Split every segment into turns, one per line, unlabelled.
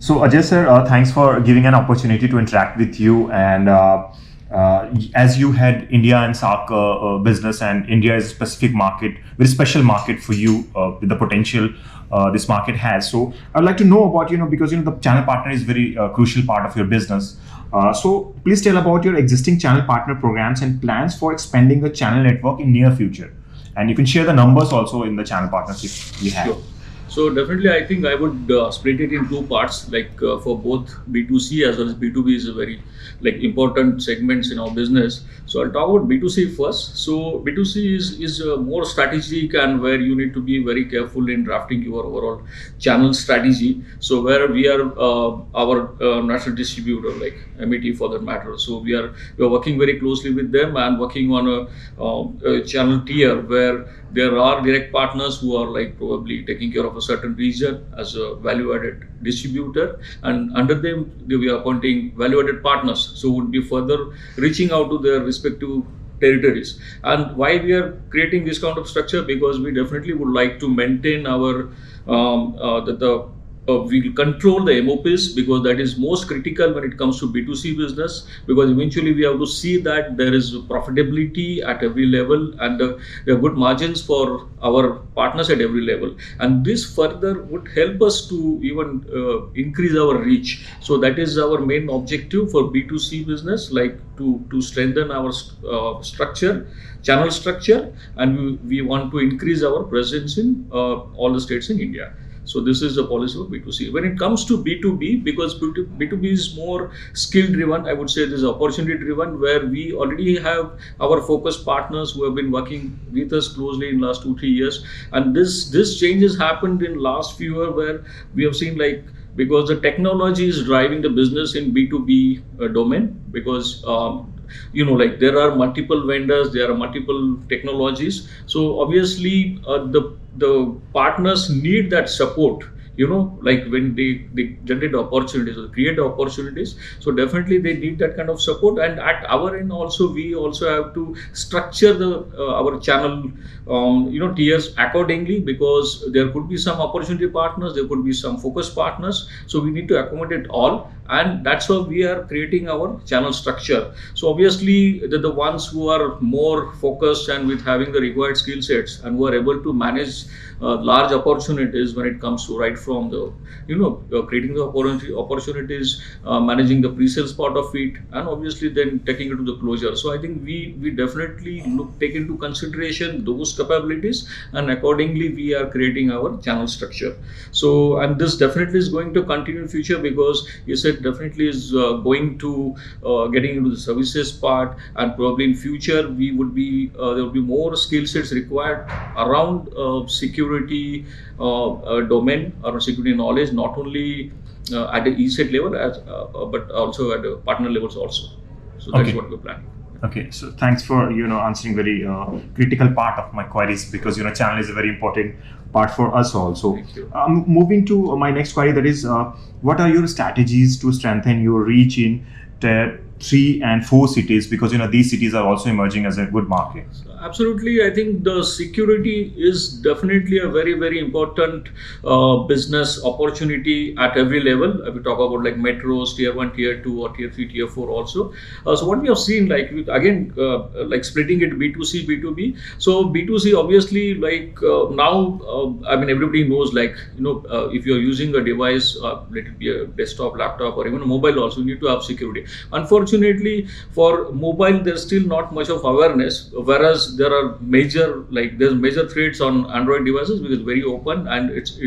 So Ajay sir, thanks for giving an opportunity to interact with you. And as you head India and SAARC business, and India is a specific market, very special market for you with the potential this market has. So I'd like to know about, because the channel partner is very crucial part of your business. So please tell about your existing channel partner programs and plans for expanding the channel network in near future. And you can share the numbers also in the channel partnership we have.
Sure. So definitely, I think I would split it in two parts. For both B2C as well as B2B is a very important segments in our business. So I'll talk about B2C first. So B2C is more strategic, and where you need to be very careful in drafting your overall channel strategy. So where we are our national distributor, like MET for that matter. So we are working very closely with them and working on a channel tier where there are direct partners who are probably taking care of a certain region as a value-added distributor, and under them we are appointing value-added partners. So would be further reaching out to their respective territories. And why we are creating this kind of structure? Because we definitely would like to maintain our we control the MOPs, because that is most critical when it comes to B2C business, because eventually we have to see that there is profitability at every level, and there are good margins for our partners at every level, and this further would help us to even increase our reach. So that is our main objective for B2C business, to strengthen our channel structure, and we want to increase our presence in all the states in India. So this is the policy of B2C. When it comes to B2B, because B2B is more skill driven, I would say this is opportunity driven, where we already have our focus partners who have been working with us closely in last 2-3 years. And this change has happened in last few years, where we have seen because the technology is driving the business in B2B domain, because there are multiple vendors, there are multiple technologies. So obviously the partners need that support, when they generate opportunities or create opportunities. So definitely they need that kind of support. And at our end also, we also have to structure our channel tiers accordingly, because there could be some opportunity partners, there could be some focus partners. So we need to accommodate all, and that's why we are creating our channel structure. So obviously the ones who are more focused and with having the required skill sets, and who are able to manage large opportunities when it comes to right from the creating the opportunities, managing the pre-sales part of it, and obviously then taking it to the closure. So I think we definitely take into consideration those capabilities, and accordingly we are creating our channel structure. So, and this definitely is going to continue in future, because ESET definitely is going to getting into the services part, and probably in future we would be there will be more skill sets required around security domain, or security knowledge, not only at the ESET level but also at the partner levels also. So that's what we're planning.
Okay, so thanks for answering very critical part of my queries, because channel is a very important part for us also.
Thank you.
Moving to my next query, that is, what are your strategies to strengthen your reach in Tier 3 and 4 cities, because these cities are also emerging as a good market?
Absolutely, I think the security is definitely a very, very important business opportunity at every level. We talk about metros, Tier 1, Tier 2, or Tier 3, Tier 4 also. So what we have seen, again, splitting it B2C, B2B. So B2C, obviously, now, everybody knows, if you're using a device, let it be a desktop, laptop, or even a mobile also, you need to have security. Unfortunately, for mobile, there's still not much of awareness, whereas there are there's major threats on Android devices, because it's very open, and it's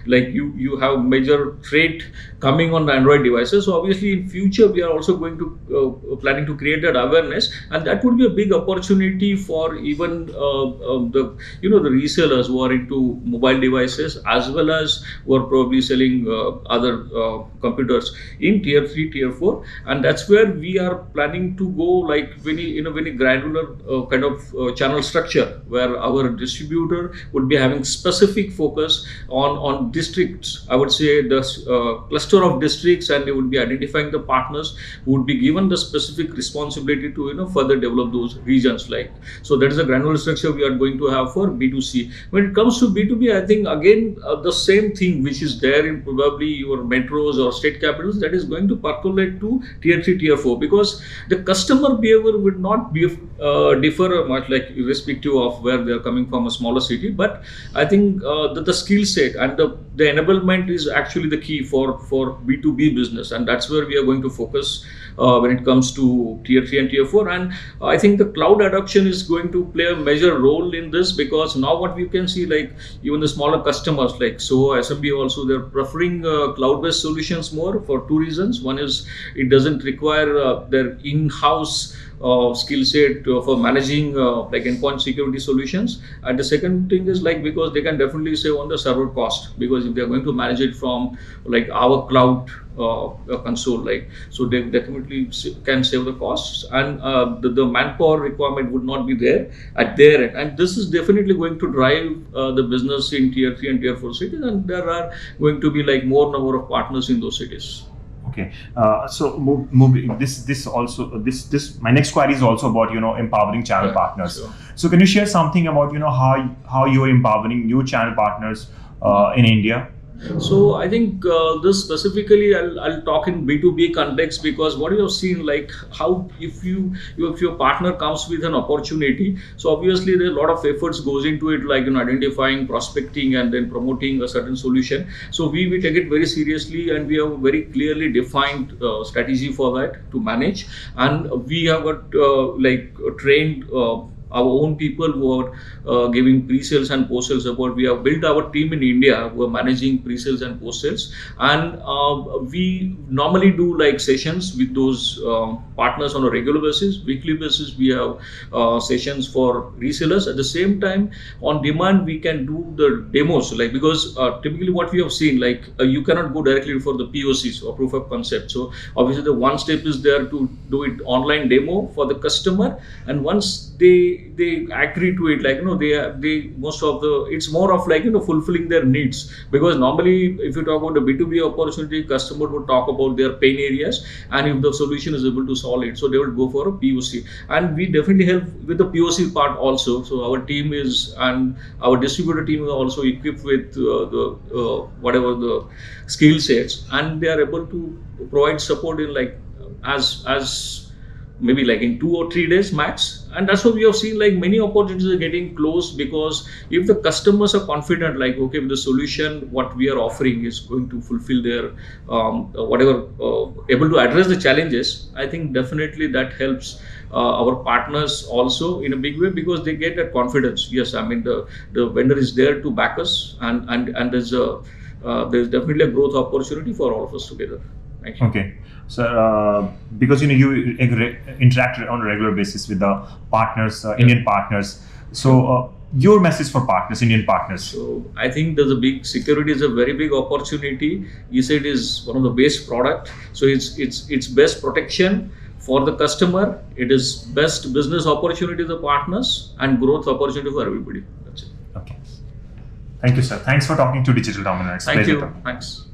you have major threat coming on the Android devices. So obviously in future we are also going to planning to create that awareness, and that would be a big opportunity for even the resellers who are into mobile devices, as well as who are probably selling other computers in Tier 3, Tier 4, and that's where we we are planning to go like in a very granular kind of channel structure, where our distributor would be having specific focus on districts. I would say the cluster of districts, and they would be identifying the partners who would be given the specific responsibility to further develop those regions. Like, so that is a granular structure we are going to have for B2C. When it comes to B2B, I think again the same thing which is there in probably your metros or state capitals, that is going to percolate to tier 3, tier 4, because the customer behavior would not be differ much, like irrespective of where they are coming from, a smaller city. But I think that the skill set and the enablement is actually the key for B2B business, and that's where we are going to focus when it comes to tier 3 and tier 4. And I think the cloud adoption is going to play a major role in this, because now what we can see, like even the smaller customers like SMB also, they're preferring cloud-based solutions more for two reasons. One is it doesn't require their in-house skill set for managing like endpoint security solutions, and the second thing is like because they can definitely save on the server cost, because if they are going to manage it from like our cloud console, like, so they definitely can save the costs, and the manpower requirement would not be there at their end, and this is definitely going to drive the business in tier 3 and tier 4 cities, and there are going to be like more number of partners in those cities.
Okay, so moving this also my next query is also about empowering channel partners.
Sure.
So can you share something about how you are empowering new channel partners in India?
So I think this specifically I'll talk in B2B context, because what you have seen, like how if your partner comes with an opportunity, so obviously there are a lot of efforts goes into it, like identifying, prospecting, and then promoting a certain solution. So we take it very seriously, and we have a very clearly defined strategy for that to manage, and we have got trained our own people who are giving pre-sales and post-sales support. We have built our team in India who are managing pre-sales and post-sales, and we normally do like sessions with those partners on a regular basis. Weekly basis we have sessions for resellers. At the same time, on demand we can do the demos, like because typically what we have seen, like you cannot go directly for the POCs or proof of concept. So obviously the one step is there to do it online demo for the customer, and once they agree to it, like they most of the, it's more of like fulfilling their needs, because normally if you talk about the B2B opportunity, customer would talk about their pain areas, and if the solution is able to solve it, so they would go for a POC, and we definitely help with the POC part also. So our team is, and our distributor team is also equipped with whatever the skill sets, and they are able to provide support in like as maybe like in 2 or 3 days max. And that's what we have seen, like many opportunities are getting closed, because if the customers are confident, like okay, the solution what we are offering is going to fulfill their whatever able to address the challenges, I think definitely that helps our partners also in a big way, because they get that confidence. Yes, I mean the vendor is there to back us, and there's definitely a growth opportunity for all of us together. Thank you.
Okay, so because you interact on a regular basis with the partners, Indian partners. So your message for partners, Indian partners.
So I think there's a big security is a very big opportunity. ESET is one of the best product. So it's best protection for the customer. It is best business opportunity for the partners, and growth opportunity for everybody. That's it.
Okay. Thank you, sir. Thanks for talking to Digital Dominance.
Thank you. Thanks.